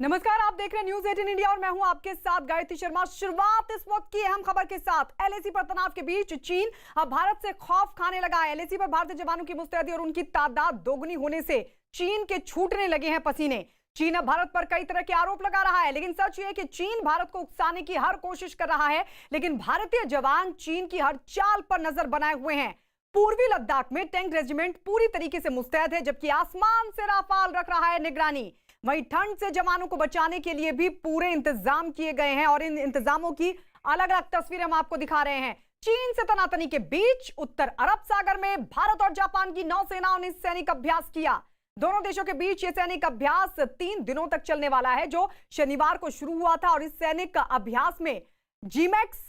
नमस्कार, आप देख रहे हैं न्यूज 18 इंडिया और मैं हूं आपके साथ गायत्री शर्मा। शुरुआत इस वक्त की अहम खबर के साथ। एलएसी पर तनाव के बीच चीन अब भारत से खौफ खाने लगा है। एलएसी पर भारतीय जवानों की मुस्तैदी और उनकी तादाद दोगुनी होने से चीन के छूटने लगे हैं पसीने। चीन अब भारत पर कई तरह के आरोप लगा रहा है, लेकिन सच यह कि चीन भारत को उकसाने की हर कोशिश कर रहा है, लेकिन भारतीय जवान चीन की हर चाल पर नजर बनाए हुए हैं। पूर्वी लद्दाख में टैंक रेजिमेंट पूरी तरीके से मुस्तैद है, जबकि आसमान से राफाल रख रहा है निगरानी। वहीं ठंड से जवानों को बचाने के लिए भी पूरे इंतजाम किए गए हैं और इन इंतजामों की अलग अलग तस्वीरें हम आपको दिखा रहे हैं। चीन से तनातनी के बीच उत्तर अरब सागर में भारत और जापान की नौसेनाओं ने सैनिक अभ्यास किया। दोनों देशों के बीच यह सैनिक अभ्यास 3 दिनों तक चलने वाला है, जो शनिवार को शुरू हुआ था। और इस सैनिक अभ्यास में जीमैक्स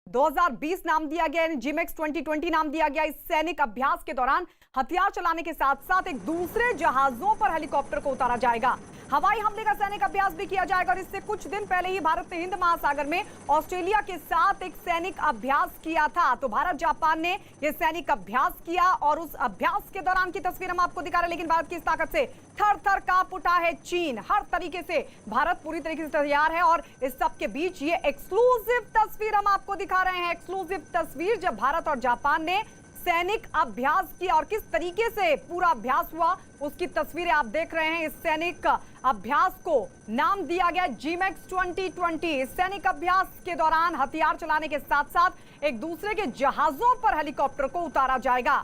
2020 नाम दिया गया, जीमैक्स 2020 नाम दिया गया। इस सैनिक अभ्यास के दौरान हथियार चलाने के साथ साथ एक दूसरे जहाजों पर हेलीकॉप्टर को उतारा जाएगा। हवाई हमले का सैनिक अभ्यास भी किया जाएगा। और इससे कुछ दिन पहले ही भारत ने हिंद महासागर में ऑस्ट्रेलिया के साथ एक सैनिक अभ्यास किया था। तो भारत जापान ने यह सैनिक अभ्यास किया और उस अभ्यास के दौरान की तस्वीर हम आपको दिखा रहे हैं। लेकिन भारत की इस ताकत से थर थर कांप उठा है चीन। हर तरीके से भारत पूरी तरीके से तैयार है। और इस सब के बीच ये एक्सक्लूसिव तस्वीर हम आपको दिखा रहे हैं। एक्सक्लूसिव तस्वीर जब भारत और जापान ने सैनिक अभ्यास किया और किस तरीके से पूरा अभ्यास हुआ, उसकी तस्वीरें आप देख रहे हैं। इस सैनिक अभ्यास को नाम दिया गया जीमैक्स 2020। इस सैनिक अभ्यास के दौरान हथियार चलाने के साथ साथ एक दूसरे के जहाजों पर हेलीकॉप्टर को उतारा जाएगा।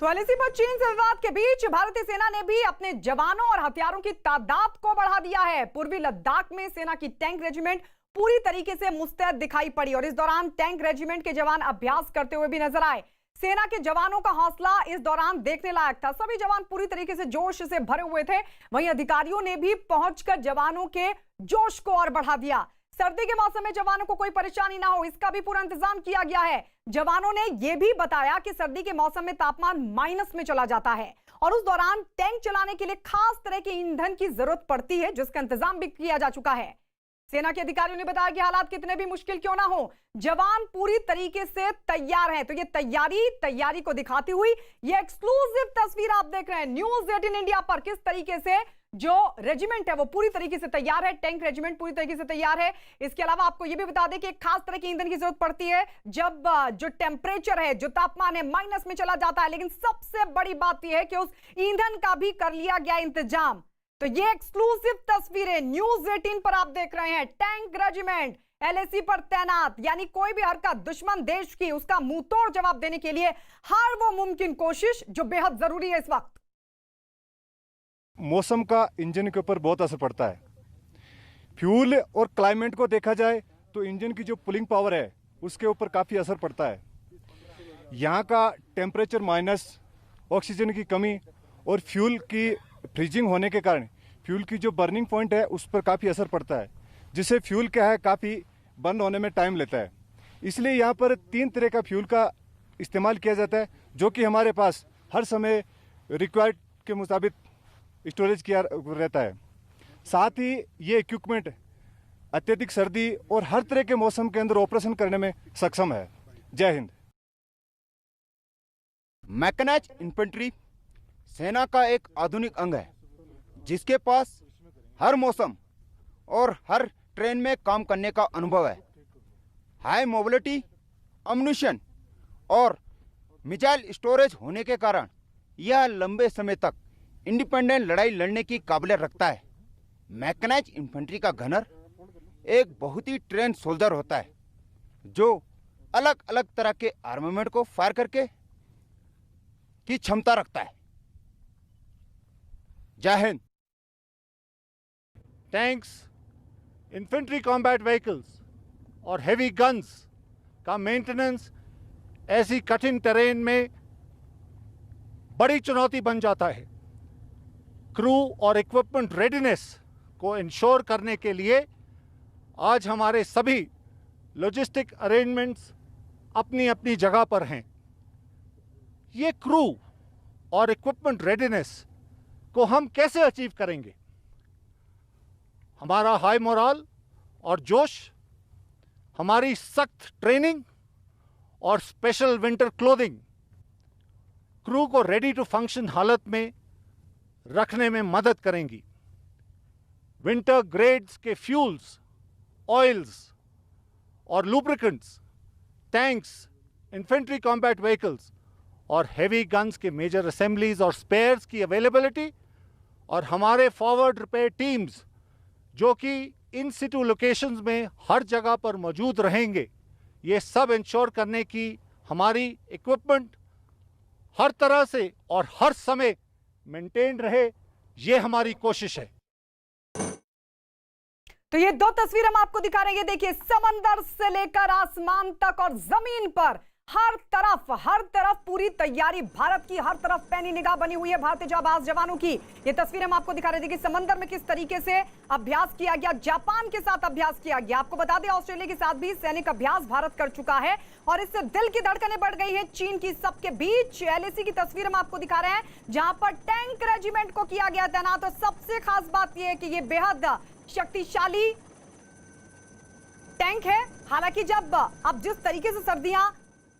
तो एलएसी पर चीन से विवाद के बीच भारतीय सेना ने भी अपने जवानों और हथियारों की तादाद को बढ़ा दिया है। पूर्वी लद्दाख में सेना की टैंक रेजिमेंट पूरी तरीके से मुस्तैद दिखाई पड़ी और इस दौरान टैंक रेजिमेंट के जवान अभ्यास करते हुए भी नजर आए। सेना के जवानों का हौसला इस दौरान देखने लायक था। सभी जवान पूरी तरीके से जोश से भरे हुए थे। वहीं अधिकारियों ने भी पहुंचकर जवानों के जोश को और बढ़ा दिया। सर्दी के मौसम में जवानों को कोई परेशानी ना हो, इसका भी पूरा इंतजाम किया गया है। जवानों ने यह भी बताया कि सर्दी के मौसम में तापमान माइनस में चला जाता है और उस दौरान टैंक चलाने के लिए खास तरह के ईंधन की जरूरत पड़ती है, जिसका इंतजाम भी किया जा चुका है। सेना के अधिकारियों ने बताया कि हालात कितने भी मुश्किल क्यों ना हो, जवान पूरी तरीके से तैयार हैं। तो ये तैयारी को दिखाती हुई ये एक्सक्लूसिव तस्वीर आप देख रहे हैं न्यूज 18 इंडिया पर। किस तरीके से जो रेजिमेंट है वो पूरी तरीके से तैयार है, टैंक रेजिमेंट पूरी तरीके से तैयार है। इसके अलावा आपको ये भी बता दें कि एक खास तरह के ईंधन की जरूरत पड़ती है जब जो टेम्परेचर है, जो तापमान है, माइनस में चला जाता है। लेकिन सबसे बड़ी बात यह है कि उस ईंधन का भी कर लिया गया इंतजाम। तो ये एक्सक्लूसिव तस्वीरें न्यूज 18 पर आप देख रहे हैं। टैंक रेजिमेंट एलएसी पर तैनात, यानी कोई भी हरकत दुश्मन देश की, उसका मुंह तोड़ जवाब देने के लिए हर वो मुमकिन कोशिश जो बेहद जरूरी है इस वक्त। मौसम का इंजन के ऊपर बहुत असर पड़ता है। फ्यूल और क्लाइमेट को देखा जाए तो इंजन की जो पुलिंग पावर है उसके ऊपर काफ़ी असर पड़ता है। यहाँ का टेम्परेचर माइनस, ऑक्सीजन की कमी और फ्यूल की फ्रीजिंग होने के कारण फ्यूल की जो बर्निंग पॉइंट है उस पर काफ़ी असर पड़ता है, जिससे फ्यूल क्या है काफ़ी बर्न होने में टाइम लेता है। इसलिए यहाँ पर 3 तरह का फ्यूल का इस्तेमाल किया जाता है, जो कि हमारे पास हर समय रिक्वायर्ड के मुताबिक स्टोरेज किया रहता है। साथ ही ये इक्विपमेंट अत्यधिक सर्दी और हर तरह के मौसम के अंदर ऑपरेशन करने में सक्षम है। जय हिंद। मैकेनाइज्ड इन्फेंट्री सेना का एक आधुनिक अंग है, जिसके पास हर मौसम और हर ट्रेन में काम करने का अनुभव है। हाई मोबिलिटी, अम्यूनिशन और मिसाइल स्टोरेज होने के कारण यह लंबे समय तक इंडिपेंडेंट लड़ाई लड़ने की काबिलियत रखता है। मैकेनाइज्ड इन्फेंट्री का गनर एक बहुत ही ट्रेन सोल्जर होता है, जो अलग अलग तरह के आर्मामेंट को फायर करके की क्षमता रखता है। जय Hind. Tanks, infantry combat vehicles और हेवी गन्स का मेंटेनेंस ऐसी कठिन टेरेन में बड़ी चुनौती बन जाता है। क्रू और इक्विपमेंट रेडीनेस को इंश्योर करने के लिए आज हमारे सभी लॉजिस्टिक अरेंजमेंट्स अपनी अपनी जगह पर हैं। ये क्रू और इक्विपमेंट रेडीनेस को हम कैसे अचीव करेंगे? हमारा हाई मोरल और जोश, हमारी सख्त ट्रेनिंग और स्पेशल विंटर क्लोथिंग क्रू को रेडी टू फंक्शन हालत में रखने में मदद करेंगी। विंटर ग्रेड्स के फ्यूल्स, ऑयल्स और lubricants, tanks, infantry combat vehicles और हेवी गन्स के मेजर असेंबलीज और स्पेयर्स की अवेलेबिलिटी और हमारे फॉरवर्ड रिपेयर टीम्स जो कि इन सिटू लोकेशंस में हर जगह पर मौजूद रहेंगे, ये सब इंश्योर करने की हमारी इक्विपमेंट हर तरह से और हर समय मेंटेन रहे, ये हमारी कोशिश है। तो ये दो तस्वीर हम आपको दिखा रहे हैं। ये देखिए, समंदर से लेकर आसमान तक और जमीन पर हर तरफ पूरी तैयारी भारत की, हर तरफ पैनी निगाह बनी हुई है भारतीय जाबाज जवानों की। ये तस्वीर हम आपको दिखा रहे थे कि समंदर में किस तरीके से अभ्यास किया गया, जापान के साथ अभ्यास किया गया। आपको बता दें, ऑस्ट्रेलिया के साथ भी सैनिक अभ्यास भारत कर चुका है और इससे दिल की धड़कनें बढ़ गई हैं चीन की सबके बीच। एलएसी की तस्वीर हम आपको दिखा रहे हैं जहां पर टैंक रेजिमेंट को किया गया तैनात। और सबसे खास बात यह है कि यह बेहद शक्तिशाली टैंक है। हालांकि जब अब जिस तरीके से सर्दियां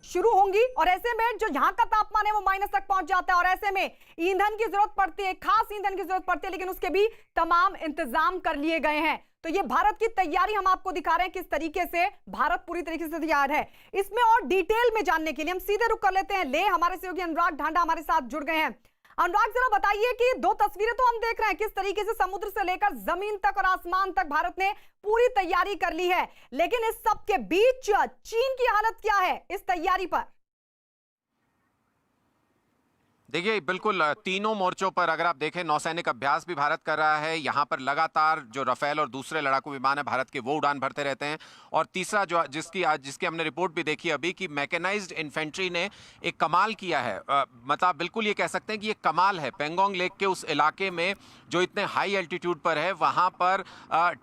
शुरू होंगी और ऐसे में जो यहां का तापमान है वो माइनस तक पहुंच जाता है और ऐसे में ईंधन की जरूरत पड़ती है, खास ईंधन की जरूरत पड़ती है, लेकिन उसके भी तमाम इंतजाम कर लिए गए हैं। तो ये भारत की तैयारी हम आपको दिखा रहे हैं किस तरीके से भारत पूरी तरीके से तैयार है। इसमें और डिटेल में जानने के लिए हम सीधे रुक कर लेते हैं ले, हमारे सहयोगी अनुराग ढांडा हमारे साथ जुड़ गए हैं। अनुराग, जरा बताइए कि दो तस्वीरें तो हम देख रहे हैं किस तरीके से समुद्र से लेकर जमीन तक और आसमान तक भारत ने पूरी तैयारी कर ली है, लेकिन इस सब के बीच चीन की हालत क्या है इस तैयारी पर? देखिए, बिल्कुल तीनों मोर्चों पर अगर आप देखें, नौसैनिक अभ्यास भी भारत कर रहा है। यहाँ पर लगातार जो रफेल और दूसरे लड़ाकू विमान है भारत के, वो उड़ान भरते रहते हैं। और तीसरा जो जिसकी हमने रिपोर्ट भी देखी अभी कि मैकेनाइज्ड इन्फेंट्री ने एक कमाल किया है। मतलब बिल्कुल ये कह सकते हैं कि ये कमाल है। पेंगोंग लेक के उस इलाके में जो इतने हाई एल्टीट्यूड पर है, वहाँ पर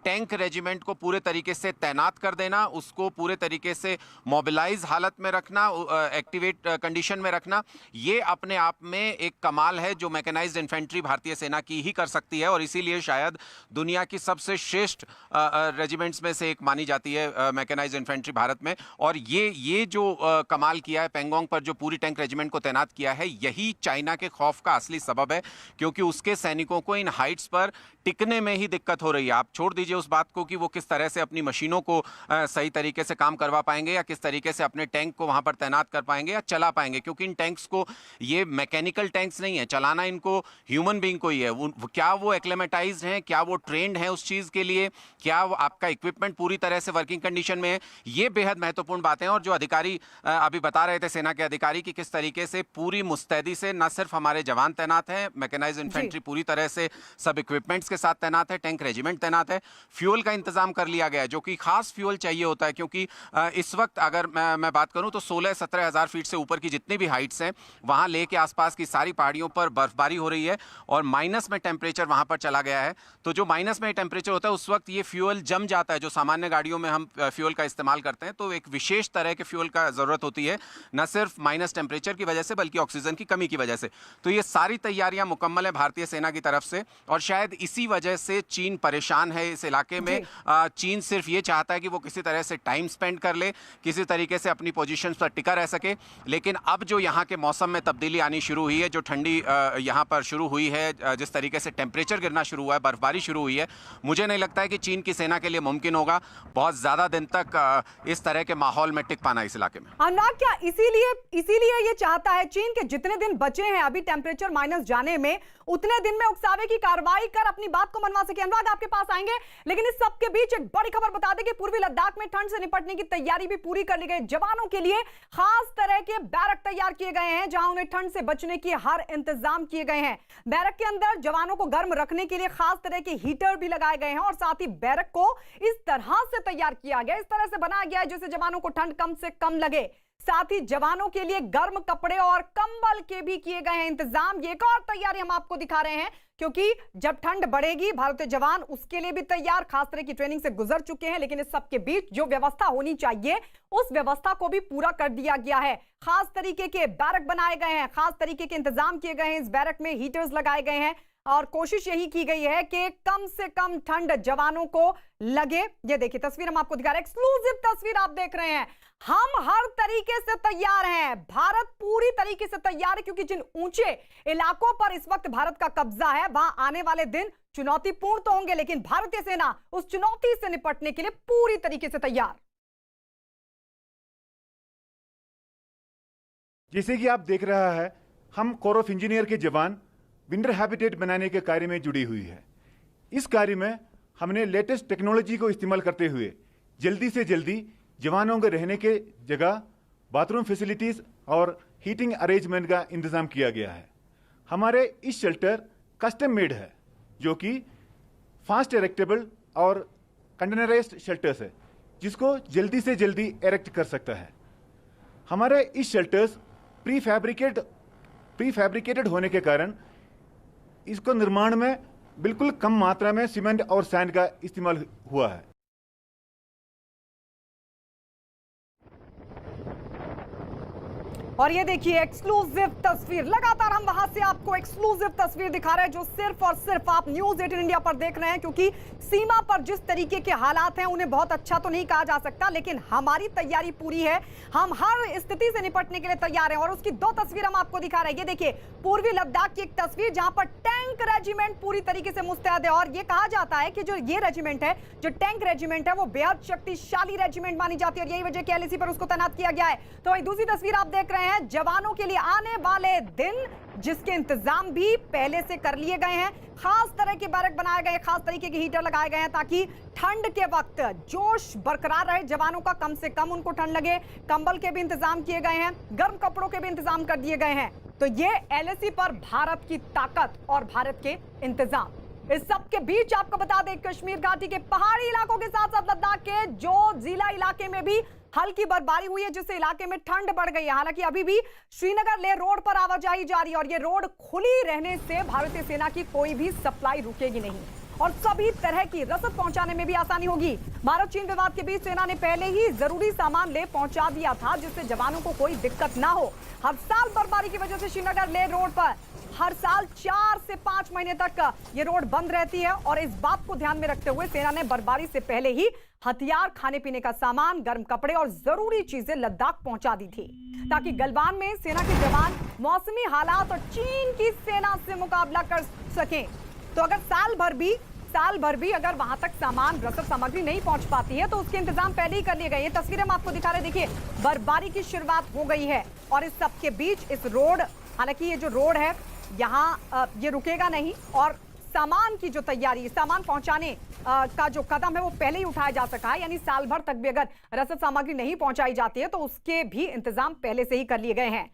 टैंक रेजिमेंट को पूरे तरीके से तैनात कर देना, उसको पूरे तरीके से मोबिलाइज हालत में रखना, एक्टिवेट कंडीशन में रखना, ये अपने आप में एक कमाल है जो मैकेनाइज्ड इन्फेंट्री भारतीय सेना की ही कर सकती है। और इसीलिए शायद दुनिया की सबसे श्रेष्ठ रेजिमेंट्स में से एक मानी जाती है मैकेनाइज्ड इन्फेंट्री भारत में। और ये जो कमाल किया है पेंगोंग पर, जो पूरी टैंक रेजिमेंट को तैनात किया है, यही चाइना के खौफ का असली सबब है, क्योंकि उसके सैनिकों को इन हाइट्स पर टिकने में ही दिक्कत हो रही है। आप छोड़ दीजिए उस बात को कि वो किस तरह से अपनी मशीनों को सही तरीके से काम करवा पाएंगे या किस तरीके से अपने टैंक को वहां पर तैनात कर पाएंगे या चला पाएंगे, क्योंकि इन टैंक्स को, ये मैकेनिकल टैंक्स नहीं है, चलाना इनको ह्यूमन बीइंग को ही है। क्या वो एक्लेमेटाइज्ड हैं, क्या वो ट्रेंड हैं उस चीज़ के लिए, क्या वो आपका इक्विपमेंट पूरी तरह से वर्किंग कंडीशन में है, ये बेहद महत्वपूर्ण बातें हैं। और जो अधिकारी अभी बता रहे थे, सेना के अधिकारी, कि किस तरीके से पूरी मुस्तैदी से न सिर्फ हमारे जवान तैनात हैं, मैकेनाइज्ड इन्फेंट्री पूरी तरह से सब इक्विपमेंट्स के साथ तैनात है, टैंक रेजिमेंट तैनात है, फ्यूल का इंतजाम कर लिया गया है, जो कि खास फ्यूल चाहिए होता है, क्योंकि इस वक्त अगर मैं बात करूं तो 16-17 हज़ार फीट से ऊपर की जितनी भी हाइट्स हैं, वहां लेह के आसपास की सारी पहाड़ियों पर बर्फबारी हो रही है और माइनस में टेम्परेचर वहां पर चला गया है। तो जो माइनस में टेम्परेचर होता है उस वक्त ये फ्यूल जम जाता है। जो सामान्य गाड़ियों में हम फ्यूल का इस्तेमाल करते हैं, तो एक विशेष तरह के फ्यूल का जरूरत होती है, न सिर्फ माइनस टेम्परेचर की वजह से बल्कि ऑक्सीजन की कमी की वजह से। तो ये सारी तैयारियां मुकम्मल है भारतीय सेना की तरफ से और शायद इसी वजह से चीन परेशान है इस इलाके में। चीन सिर्फ ये चाहता है कि वो किसी तरह से टाइम स्पेंड कर ले, किसी तरीके से अपनी पोजीशन पर टिका रह सके। लेकिन अब जो यहाँ के मौसम में तब्दीली आनी शुरू हुई है, जो ठंडी यहाँ पर शुरू हुई है, जिस तरीके से टेम्परेचर गिरना शुरू हुआ है, बर्फबारी शुरू हुई है, मुझे नहीं लगता है कि चीन की सेना के लिए मुमकिन होगा बहुत ज्यादा दिन तक इस तरह के माहौल में टिक पाना इस इलाके में। अनुराग, क्या इसीलिए ये चाहता है चीन के जितने दिन बचे हैं अभी टेम्परेचर माइनस जाने में, उतने दिन में उकसावे की कार्रवाई कर अपनी बात को मनवा सके? अनुराग, आपके पास आएंगे, लेकिन इस सब के बीच एक बड़ी खबर बता दें कि पूर्वी लद्दाख में ठंड से निपटने की तैयारी भी पूरी कर ली गई। जवानों के लिए खास तरह के बैरक तैयार किए गए हैं जहां उन्हें ठंड से बचने के हर इंतजाम किए गए हैं। बैरक के अंदर जवानों को गर्म रखने के लिए खास तरह के हीटर भी लगाए गए हैं और साथ ही बैरक को इस तरह से तैयार किया गया, इस तरह से बनाया गया है जिससे जवानों को ठंड कम से कम लगे। साथ ही जवानों के लिए गर्म कपड़े और कंबल के भी किए गए हैं इंतजाम। ये एक और तैयारी हम आपको दिखा रहे हैं, क्योंकि जब ठंड बढ़ेगी भारतीय जवान उसके लिए भी तैयार, खास तरह की ट्रेनिंग से गुजर चुके हैं। लेकिन इस सब के बीच जो व्यवस्था होनी चाहिए उस व्यवस्था को भी पूरा कर दिया गया है। खास तरीके के बैरक बनाए गए हैं, खास तरीके के इंतजाम किए गए हैं। इस बैरक में हीटर्स लगाए गए हैं, और कोशिश यही की गई है कि कम से कम ठंड जवानों को लगे। ये देखिए तस्वीर हम आपको दिखा रहे हैं, एक्सक्लूसिव तस्वीर आप देख रहे हैं। हम हर तरीके से तैयार हैं, भारत पूरी तरीके से तैयार है, क्योंकि जिन ऊंचे इलाकों पर इस वक्त भारत का कब्जा है वहां आने वाले दिन चुनौतीपूर्ण तो होंगे, लेकिन भारतीय सेना उस चुनौती से निपटने के लिए पूरी तरीके से तैयार। जैसे कि आप देख रहा है, हम कोर ऑफ इंजीनियर के जवान विंटर हैबिटेट बनाने के कार्य में जुड़ी हुई है। इस कार्य में हमने लेटेस्ट टेक्नोलॉजी को इस्तेमाल करते हुए जल्दी से जल्दी जवानों के रहने के जगह, बाथरूम फैसिलिटीज और हीटिंग अरेंजमेंट का इंतजाम किया गया है। हमारे इस शेल्टर कस्टम मेड है, जो कि फास्ट इरेक्टेबल और कंटेनराइज्ड शेल्टर्स है, जिसको जल्दी से जल्दी इरेक्ट कर सकता है। हमारे इस शेल्टर्स प्री फैब्रिकेटेड होने के कारण इसको निर्माण में बिल्कुल कम मात्रा में सीमेंट और सैंड का इस्तेमाल हुआ है। और ये देखिए एक्सक्लूसिव तस्वीर, लगातार हम वहां से आपको एक्सक्लूसिव तस्वीर दिखा रहे हैं जो सिर्फ और सिर्फ आप न्यूज़ 18 इंडिया पर देख रहे हैं, क्योंकि सीमा पर जिस तरीके के हालात हैं उन्हें बहुत अच्छा तो नहीं कहा जा सकता, लेकिन हमारी तैयारी पूरी है। हम हर स्थिति से निपटने के लिए तैयार हैं और उसकी दो तस्वीर हम आपको दिखा रहे हैं। ये देखिए पूर्वी लद्दाख की एक तस्वीर जहां पर टैंक रेजिमेंट पूरी तरीके से मुस्तैद है, और ये कहा जाता है कि जो ये रेजिमेंट है, जो टैंक रेजिमेंट है, वो बेहद शक्तिशाली रेजिमेंट मानी जाती है और यही वजह कि LAC पर उसको तैनात किया गया है। तो वही दूसरी तस्वीर आप देख रहे हैं जवानों के लिए आने वाले दिन, जिसके इंतजाम भी पहले से कर लिए गए हैं। खास तरह के बैरक बनाए गए, खास तरीके के हीटर लगाए गए हैं ताकि ठंड के वक्त जोश बरकरार रहे, जवानों का कम से कम उनको ठंड लगे। कंबल के भी इंतजाम किए गए हैं, गर्म कपड़ों के भी इंतजाम कर दिए गए हैं। तो ये LAC पर भारत की ताकत और भारत के इंतजाम। इस सब के बीच आपको बता दें, कश्मीर घाटी के पहाड़ी इलाकों के साथ साथ लद्दाख के जो जिला इलाके में भी हल्की बर्फबारी हुई है, जिससे इलाके में ठंड बढ़ गई है। हालांकि अभी भी श्रीनगर लेह रोड पर आवाजाही जारी है और ये रोड खुली रहने से भारतीय सेना की कोई भी सप्लाई रुकेगी नहीं और सभी तरह की रसद पहुंचाने में भी आसानी होगी। भारत चीन विवाद के बीच सेना ने पहले ही जरूरी सामान ले पहुंचा दिया था, जिससे जवानों को कोई दिक्कत ना हो। हर साल बर्फबारी की वजह से श्रीनगर लेह रोड पर हर साल 4 से 5 महीने तक ये रोड बंद रहती है और इस बात को ध्यान में रखते हुए सेना ने बर्फबारी से पहले ही हथियार, खाने पीने का सामान, गर्म कपड़े और जरूरी चीजें लद्दाख पहुंचा दी थी, ताकि गलवान में सेना के जवान मौसमी हालात और चीन की सेना से मुकाबला कर सकें। तो अगर साल भर भी अगर वहां तक सामान, रसद सामग्री नहीं पहुंच पाती है तो उसके इंतजाम पहले ही कर लिए गए। ये तस्वीरें हम आपको दिखा रहे हैं, देखिए बर्फबारी की शुरुआत हो गई है और इस सब के बीच इस रोड, हालांकि ये जो रोड है यहाँ ये रुकेगा नहीं और सामान की जो तैयारी, सामान पहुंचाने का जो कदम है वो पहले ही उठाया जा सका है। यानी साल भर तक भी अगर रसद सामग्री नहीं पहुंचाई जाती है तो उसके भी इंतजाम पहले से ही कर लिए गए हैं।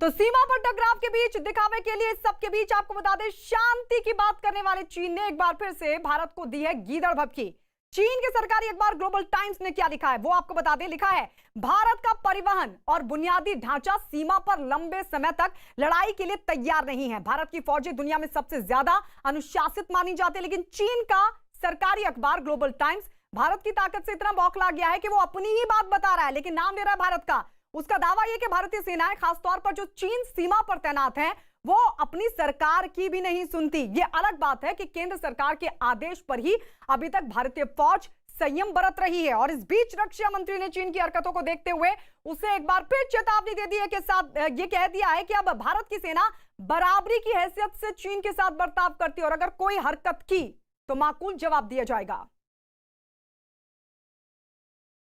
तो सीमा पर टकराव के बीच दिखावे के लिए, इस सब के बीच आपको बता दें, शांति की बात करने वाले चीन ने एक बार फिर से भारत को दी है गीदड़ भभकी। चीन के सरकारी अखबार ग्लोबल टाइम्स ने क्या लिखा है वो आपको बता दें। लिखा है, भारत का परिवहन और बुनियादी ढांचा सीमा पर लंबे समय तक लड़ाई के लिए तैयार नहीं है। भारत की फौजें दुनिया में सबसे ज्यादा अनुशासित मानी जाती है, लेकिन चीन का सरकारी अखबार ग्लोबल टाइम्स भारत की ताकत से इतना बौखला गया है कि वो अपनी ही बात बता रहा है, लेकिन नाम ले रहा है भारत का। उसका दावा यह कि भारतीय सेनाएं, खासतौर पर जो चीन सीमा पर तैनात हैं, वो अपनी सरकार की भी नहीं सुनती। ये अलग बात है कि केंद्र सरकार के आदेश पर ही अभी तक भारतीय फौज संयम बरत रही है। और इस बीच रक्षा मंत्री ने चीन की हरकतों को देखते हुए उसे एक बार फिर चेतावनी दे दी है, के साथ ये कह दिया है कि अब भारत की सेना बराबरी की हैसियत से चीन के साथ बर्ताव करती है और अगर कोई हरकत की तो माकूल जवाब दिया जाएगा।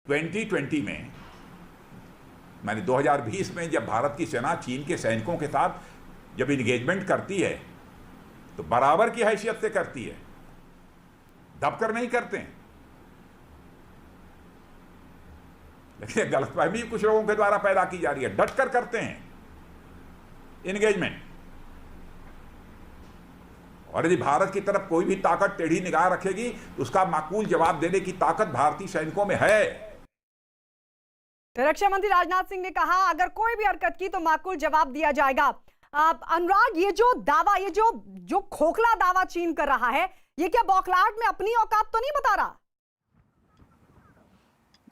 2020 में, माने 2020 में जब भारत की सेना चीन के सैनिकों के साथ जब इंगेजमेंट करती है तो बराबर की हैसियत से करती है, दबकर नहीं करते हैं। लेकिन गलतफहमी कुछ लोगों के द्वारा पैदा की जा रही है, डटकर करते हैं इंगेजमेंट। और यदि भारत की तरफ कोई भी ताकत टेढ़ी निगाह रखेगी तो उसका माकूल जवाब देने की ताकत भारतीय सैनिकों में है। रक्षा मंत्री राजनाथ सिंह ने कहा, अगर कोई भी हरकत की तो माकूल जवाब दिया जाएगा। अनुराग, ये जो दावा, ये जो खोखला दावा चीन कर रहा है, ये क्या बौखलाहट में अपनी औकात तो नहीं बता रहा?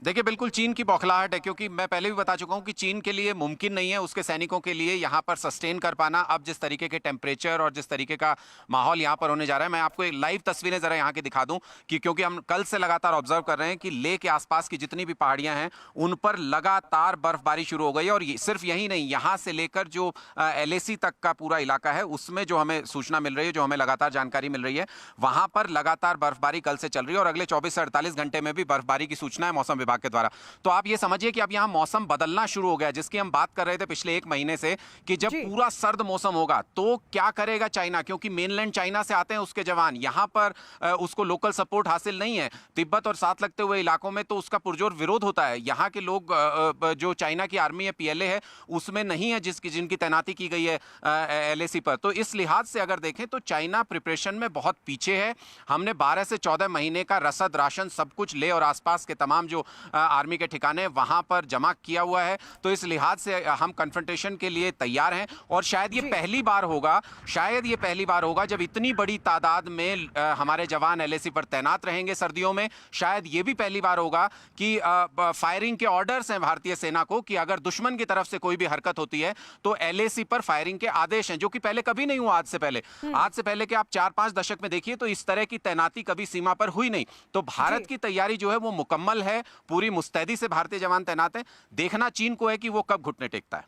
देखिए बिल्कुल चीन की बौखलाहट है, क्योंकि मैं पहले भी बता चुका हूं कि चीन के लिए मुमकिन नहीं है उसके सैनिकों के लिए यहां पर सस्टेन कर पाना। अब जिस तरीके के टेम्परेचर और जिस तरीके का माहौल यहां पर होने जा रहा है, मैं आपको एक लाइव तस्वीरें जरा यहां की दिखा दूं कि क्योंकि हम कल से लगातार ऑब्जर्व कर रहे हैं कि लेह के आसपास की जितनी भी पहाड़ियां हैं उन पर लगातार बर्फबारी शुरू हो गई है। और सिर्फ यही नहीं, यहां से लेकर जो LAC तक का पूरा इलाका है उसमें जो हमें सूचना मिल रही है, जो हमें लगातार जानकारी मिल रही है, वहां पर लगातार बर्फबारी कल से चल रही है और अगले 24 से 48 घंटे में भी बर्फबारी की सूचना है मौसम विभाग के द्वारा। तो आप ये समझिए कि अब यहां मौसम बदलना शुरू हो गया, जिसकी हम बात कर रहे थे पिछले 1 महीने से कि जब पूरा सर्द मौसम होगा तो क्या करेगा चाइना, क्योंकि मेनलैंड चाइना से आते हैं उसके जवान, यहां पर उसको लोकल सपोर्ट हासिल नहीं है। तिब्बत और साथ लगते हुए इलाकों में तो उसका पुरजोर विरोध होता है। यहां के लोग जो चाइना की आर्मी है, PLA है, उसमें नहीं है जिनकी तैनाती की गई है LAC पर। तो इस लिहाज से अगर देखें तो चाइना प्रिपरेशन में बहुत पीछे है। हमने 12 से 14 महीने का रसद राशन सब कुछ ले और आसपास के तमाम जो आर्मी के ठिकाने वहां पर जमा किया हुआ है। तो इस लिहाज से हम कन्फ्रंटेशन के लिए तैयार हैं और शायद ये पहली बार होगा जब इतनी बड़ी तादाद में हमारे जवान LAC पर तैनात रहेंगे सर्दियों में। शायद ये भी पहली बार होगा कि फायरिंग के ऑर्डर्स हैं भारतीय सेना को कि अगर दुश्मन की तरफ से कोई भी हरकत होती है तो LAC पर फायरिंग के आदेश हैं, जो कि पहले कभी नहीं हुआ। आज से पहले के आप 4-5 दशक में देखिए तो इस तरह की तैनाती कभी सीमा पर हुई नहीं। तो भारत की तैयारी जो है वो मुकम्मल है, पूरी मुस्तैदी से भारतीय जवान तैनात हैं। देखना चीन को है कि वो कब घुटने टेकता है।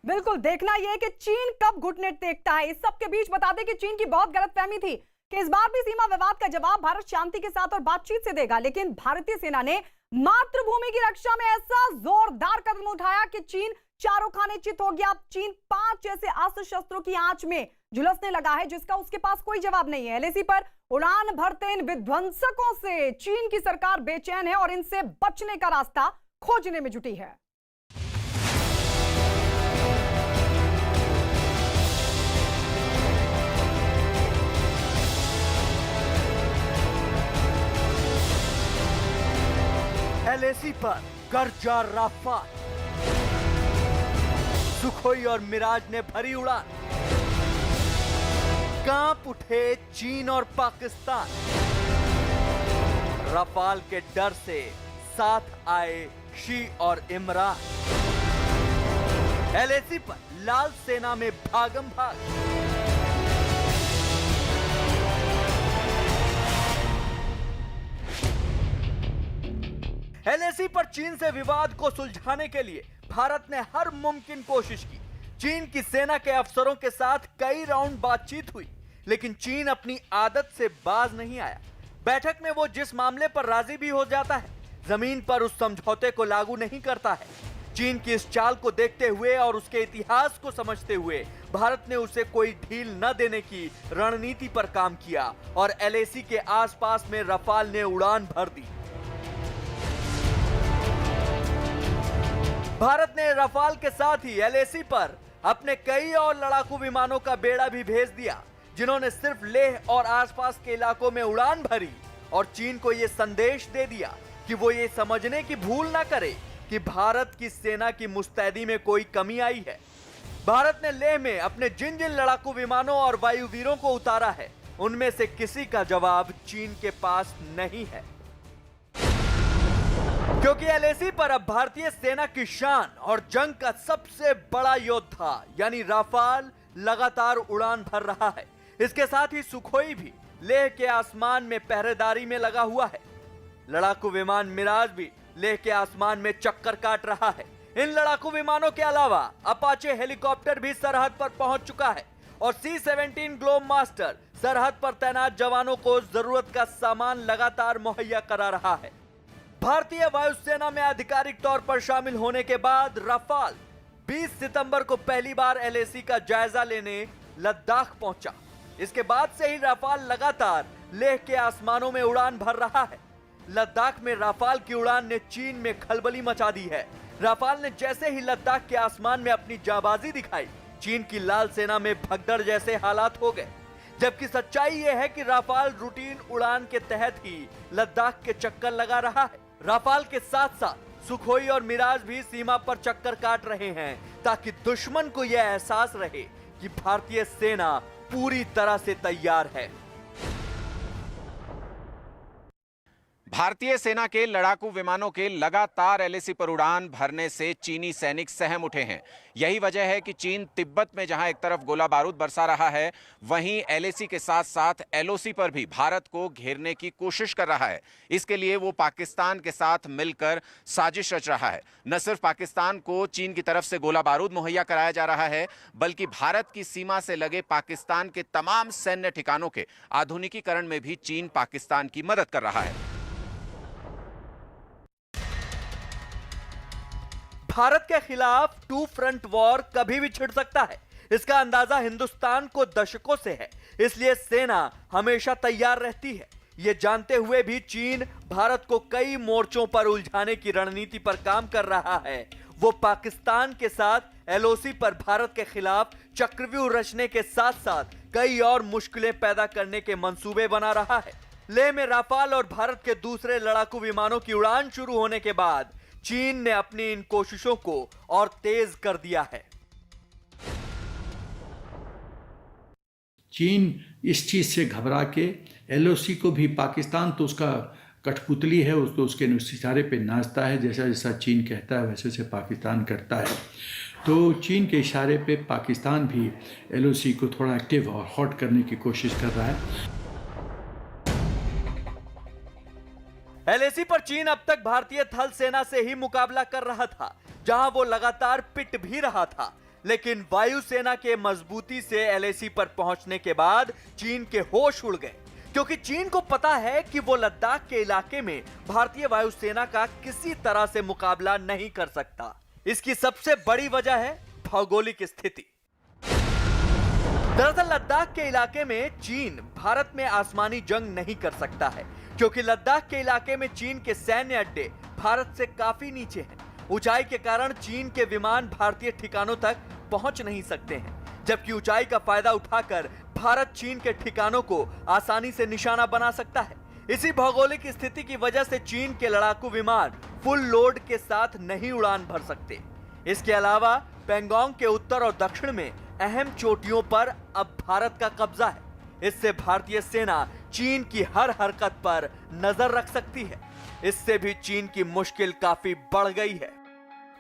बिल्कुल देखना यह है कि चीन कब घुटने टेकता है। इस सब के बीच बता दें कि चीन की बहुत गलतफहमी थी कि इस बार भी सीमा विवाद का जवाब भारत शांति के साथ और बातचीत से देगा, लेकिन भारतीय सेना ने मातृभूमि की रक्षा में ऐसा जोरदार कदम उठाया कि चीन चारों खाने चित हो गया। अब चीन 5 ऐसे अस्त्र शस्त्रों की आंच में झुलसने लगा है जिसका उसके पास कोई जवाब नहीं है। LAC पर उड़ान भरते इन विध्वंसकों से चीन की सरकार बेचैन है और इनसे बचने का रास्ता खोजने में जुटी है। LAC पर गरजा राफाल, सुखोई और मिराज ने भरी उड़ान, कांप उठे चीन और पाकिस्तान। राफाल के डर से साथ आए शी और इमरान। LAC पर लाल सेना में भागम भाग। LAC पर चीन से विवाद को सुलझाने के लिए भारत ने हर मुमकिन कोशिश की। चीन की सेना के अफसरों के साथ कई राउंड बातचीत हुई, लेकिन चीन अपनी आदत से बाज नहीं आया। बैठक में वो जिस मामले पर राजी भी हो जाता है, जमीन पर उस समझौते को लागू नहीं करता है। चीन की इस चाल को देखते हुए और उसके इतिहास को समझते हुए भारत ने उसे कोई ढील न देने की रणनीति पर काम किया और LAC के आसपास में रफाल ने उड़ान भर दी। भारत ने रफाल के साथ ही LAC पर अपने कई और लड़ाकू विमानों का बेड़ा भी भेज दिया, जिन्होंने सिर्फ लेह और आसपास के इलाकों में उड़ान भरी और चीन को यह संदेश दे दिया कि वो ये समझने की भूल ना करे कि भारत की सेना की मुस्तैदी में कोई कमी आई है। भारत ने लेह में अपने जिन जिन लड़ाकू विमानों और वायुवीरों को उतारा है, उनमें से किसी का जवाब चीन के पास नहीं है, क्योंकि LAC पर अब भारतीय सेना की शान और जंग का सबसे बड़ा योद्धा यानी राफाल लगातार उड़ान भर रहा है। इसके साथ ही सुखोई भी लेह के आसमान में पहरेदारी में लगा हुआ है। लड़ाकू विमान मिराज भी लेह के आसमान में चक्कर काट रहा है। इन लड़ाकू विमानों के अलावा अपाचे हेलीकॉप्टर भी सरहद पर पहुंच चुका है और C-17 ग्लोब मास्टर सरहद पर तैनात जवानों को जरूरत का सामान लगातार मुहैया करा रहा है। भारतीय वायुसेना में आधिकारिक तौर पर शामिल होने के बाद रफाल 20 सितंबर को पहली बार LAC का जायजा लेने लद्दाख पहुंचा। इसके बाद से ही रफाल लगातार लेह के आसमानों में उड़ान भर रहा है। लद्दाख में रफाल की उड़ान ने चीन में खलबली मचा दी है। रफाल ने जैसे ही लद्दाख के आसमान में अपनी जाबाजी दिखाई, चीन की लाल सेना में भगदड़ जैसे हालात हो गए। जबकि सच्चाई यह है कि रफाल रूटीन उड़ान के तहत ही लद्दाख के चक्कर लगा रहा है। रफाल के साथ साथ सुखोई और मिराज भी सीमा पर चक्कर काट रहे हैं ताकि दुश्मन को यह एहसास रहे कि भारतीय सेना पूरी तरह से तैयार है। भारतीय सेना के लड़ाकू विमानों के लगातार एलएसी पर उड़ान भरने से चीनी सैनिक सहम उठे हैं। यही वजह है कि चीन तिब्बत में जहां एक तरफ गोला बारूद बरसा रहा है, वहीं एलएसी के साथ साथ एलओसी पर भी भारत को घेरने की कोशिश कर रहा है। इसके लिए वो पाकिस्तान के साथ मिलकर साजिश रच रहा है। न सिर्फ पाकिस्तान को चीन की तरफ से गोला बारूद मुहैया कराया जा रहा है, बल्कि भारत की सीमा से लगे पाकिस्तान के तमाम सैन्य ठिकानों के आधुनिकीकरण में भी चीन पाकिस्तान की मदद कर रहा है। भारत के खिलाफ टू फ्रंट वॉर कभी भी छिड़ सकता है, इसका अंदाजा हिंदुस्तान को दशकों से है। इसलिए सेना हमेशा तैयार रहती है। ये जानते हुए भी चीन भारत को कई मोर्चों पर उलझाने की रणनीति पर काम कर रहा है। वो पाकिस्तान के साथ एलओसी पर भारत के खिलाफ चक्रव्यूह रचने के साथ साथ कई और मुश्किलें पैदा करने के मंसूबे बना रहा है। लेह में राफाल और भारत के दूसरे लड़ाकू विमानों की उड़ान शुरू होने के बाद चीन ने अपनी इन कोशिशों को और तेज कर दिया है। चीन इस चीज से घबरा के एलओसी को भी, पाकिस्तान तो उसका कठपुतली है, उसको उसके इशारे पे नाचता है, जैसा जैसा चीन कहता है वैसे वैसे पाकिस्तान करता है। तो चीन के इशारे पे पाकिस्तान भी एलओसी को थोड़ा एक्टिव और हॉट करने की कोशिश कर रहा है। एलएसी पर चीन अब तक भारतीय थल सेना से ही मुकाबला कर रहा था, जहां वो लगातार पिट भी रहा था। लेकिन वायुसेना के मजबूती से एलएसी पर पहुंचने के बाद चीन के होश उड़ गए, क्योंकि चीन को पता है कि वो लद्दाख के इलाके में भारतीय वायुसेना का किसी तरह से मुकाबला नहीं कर सकता। इसकी सबसे बड़ी वजह है भौगोलिक स्थिति। दरअसल लद्दाख के इलाके में चीन भारत में आसमानी जंग नहीं कर सकता है, क्योंकि लद्दाख के इलाके में चीन के सैन्य अड्डे भारत से काफी नीचे हैं। ऊंचाई के कारण चीन के विमान भारतीय ठिकानों तक पहुंच नहीं सकते हैं, जबकि ऊंचाई का फायदा उठाकर भारत चीन के ठिकानों को आसानी से निशाना बना सकता है। इसी भौगोलिक स्थिति की वजह से चीन के लड़ाकू विमान फुल लोड के साथ नहीं उड़ान भर सकते। इसके अलावा पेंगोंग के उत्तर और दक्षिण में अहम चोटियों पर अब भारत का कब्जा है। इससे भारतीय सेना चीन की हर हरकत पर नजर रख सकती है। इससे भी चीन की मुश्किल काफी बढ़ गई है।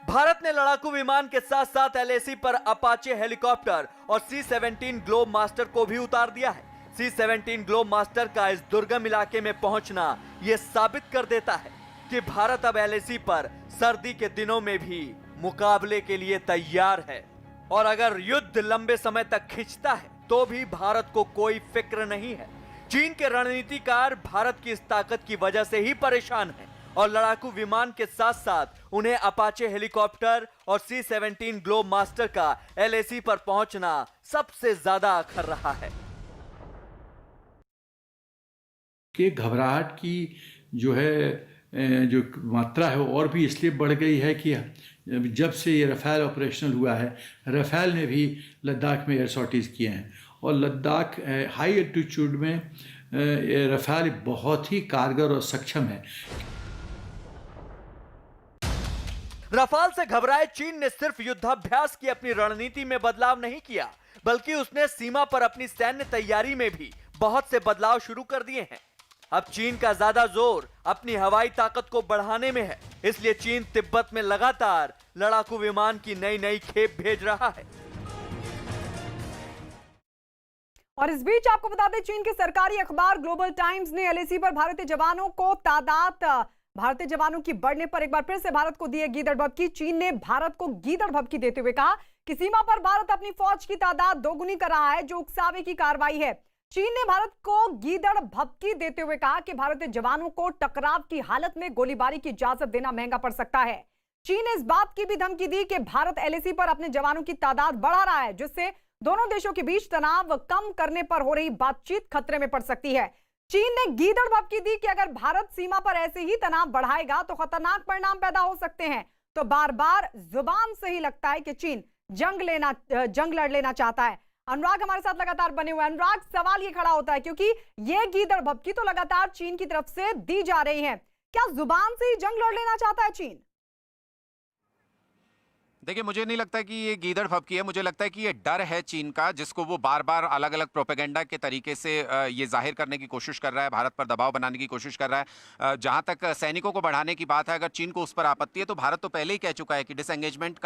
भारत ने लड़ाकू विमान के साथ साथ एलएसी पर अपाचे हेलीकॉप्टर और C-17 ग्लोब मास्टर को भी उतार दिया है। C-17 ग्लोब मास्टर का इस दुर्गम इलाके में पहुंचना यह साबित कर देता है कि भारत अब एलएसी पर सर्दी के दिनों में भी मुकाबले के लिए तैयार है। और अगर युद्ध लंबे समय तक खिंचता है तो भी भारत को कोई फिक्र नहीं है। चीन के रणनीतिकार भारत की इस ताकत की वजह से ही परेशान हैं और लड़ाकू विमान के साथ साथ उन्हें अपाचे हेलीकॉप्टर और C-17 ग्लोब मास्टर का एलएसी पर पहुंचना सबसे ज्यादा अखर रहा है। कि घबराहट की जो है जो मात्रा है वो और भी इसलिए बढ़ गई है कि जब से ये रफ़ेल ऑपरेशनल हुआ है, रफ़ेल ने भी लद्दाख में एयर सॉर्टीज़ किए हैं और लद्दाख हाई एल्टीट्यूड में रफ़ेल बहुत ही कारगर और सक्षम है। रफाल से घबराए चीन ने सिर्फ युद्धाभ्यास की अपनी रणनीति में बदलाव नहीं किया, बल्कि उसने सीमा पर अपनी सैन्य तैयारी में भी बहुत से बदलाव शुरू कर दिए हैं। अब चीन का ज्यादा जोर अपनी हवाई ताकत को बढ़ाने में है, इसलिए चीन तिब्बत में लगातार लड़ाकू विमान की नई नई खेप भेज रहा है। और इस बीच आपको बता दें, चीन के सरकारी अखबार ग्लोबल टाइम्स ने एलएसी पर भारतीय जवानों को भारतीय जवानों की बढ़ने पर एक बार फिर से भारत को दिए गीदड़ भभकी। चीन ने भारत को गीदड़ भभकी देते हुए कहा कि सीमा पर भारत अपनी फौज की तादाद दोगुनी कर रहा है, जो उकसावे की कार्रवाई है। चीन ने भारत को गीदड़ भभकी देते हुए कहा कि भारतीय जवानों को टकराव की हालत में गोलीबारी की इजाजत देना महंगा पड़ सकता है। चीन ने इस बात की भी धमकी दी कि भारत एलएसी पर अपने जवानों की तादाद बढ़ा रहा है, जिससे दोनों देशों के बीच तनाव कम करने पर हो रही बातचीत खतरे में पड़ सकती है। चीन ने गीदड़ भभकी दी कि अगर भारत सीमा पर ऐसे ही तनाव बढ़ाएगा तो खतरनाक परिणाम पैदा हो सकते हैं। तो बार बार जुबान से ही लगता है कि चीन जंग लड़ लेना चाहता है। अनुराग हमारे साथ लगातार बने हुए। अनुराग, सवाल ये खड़ा होता है क्योंकि ये गीदड़ भभकी तो लगातार चीन की तरफ से दी जा रही है, क्या जुबान से ही जंग लड़ लेना चाहता है चीन? देखिए, मुझे नहीं लगता कि ये गीदड़ फबकी है, मुझे लगता है कि ये डर है चीन का, जिसको वो बार बार अलग अलग प्रोपेगेंडा के तरीके से ये जाहिर करने की कोशिश कर रहा है, भारत पर दबाव बनाने की कोशिश कर रहा है। जहां तक सैनिकों को बढ़ाने की बात है, अगर चीन को उस पर आपत्ति है तो भारत तो पहले ही कह चुका है कि डिसएंगेजमेंट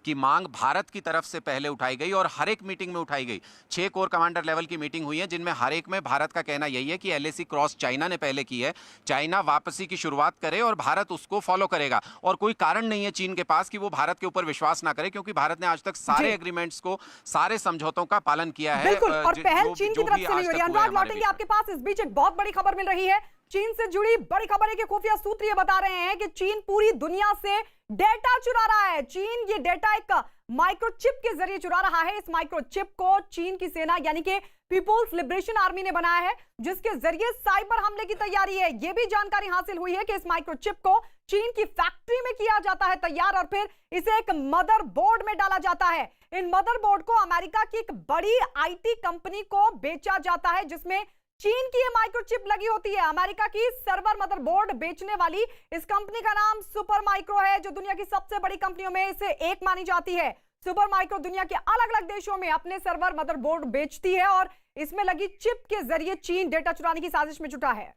की मांग भारत की तरफ से पहले उठाई गई और हर एक मीटिंग में उठाई गई। 6 कोर कमांडर लेवल की मीटिंग हुई है, जिनमें हर एक में भारत का कहना यही है कि LAC क्रॉस चाइना ने पहले की है, चाइना वापसी की शुरुआत करे और भारत उसको फॉलो करेगा। और कोई कारण नहीं है चीन के पास कि वो भारत के ऊपर विश्वास ना करे, क्योंकि भारत ने आज तक सारे एग्रीमेंट्स को, सारे समझौतों का पालन किया है। बिल्कुल, और पहल चीन की तरफ से नहीं हो रही है। अनुराग, लौटेंगे आपके पास। इस बीच एक बहुत बड़ी खबर मिल रही है, चीन से जुड़ी बड़ी खबर है कि खुफिया सूत्र ये बता रहे हैं कि चीन पूरी दुनिया से डेटा चुरा रहा है। चीन ये डेटा एक माइक्रोचिप के जरिए चुरा रहा है। इस माइक्रोचिप को चीन की सेना यानी कि पीपुल्स लिबरेशन आर्मी ने बनाया है, जिसके जरिए साइबर हमले की तैयारी है। यह भी जानकारी हासिल हुई है कि इस माइक्रोचिप को चीन की फैक्ट्री में किया जाता है तैयार और फिर इसे एक मदरबोर्ड में डाला जाता है। इन मदरबोर्ड को अमेरिका की एक बड़ी IT कंपनी को बेचा जाता है, जिसमें चीन की ये माइक्रोचिप लगी होती है। अमेरिका की सर्वर मदरबोर्ड बेचने वाली इस कंपनी का नाम सुपर माइक्रो है, जो दुनिया की सबसे बड़ी कंपनियों में से एक मानी जाती है। सुपर माइक्रो दुनिया के अलग अलग देशों में अपने सर्वर मदरबोर्ड बेचती है और इसमें लगी चिप के जरिए चीन डेटा चुराने की साजिश में जुटा है।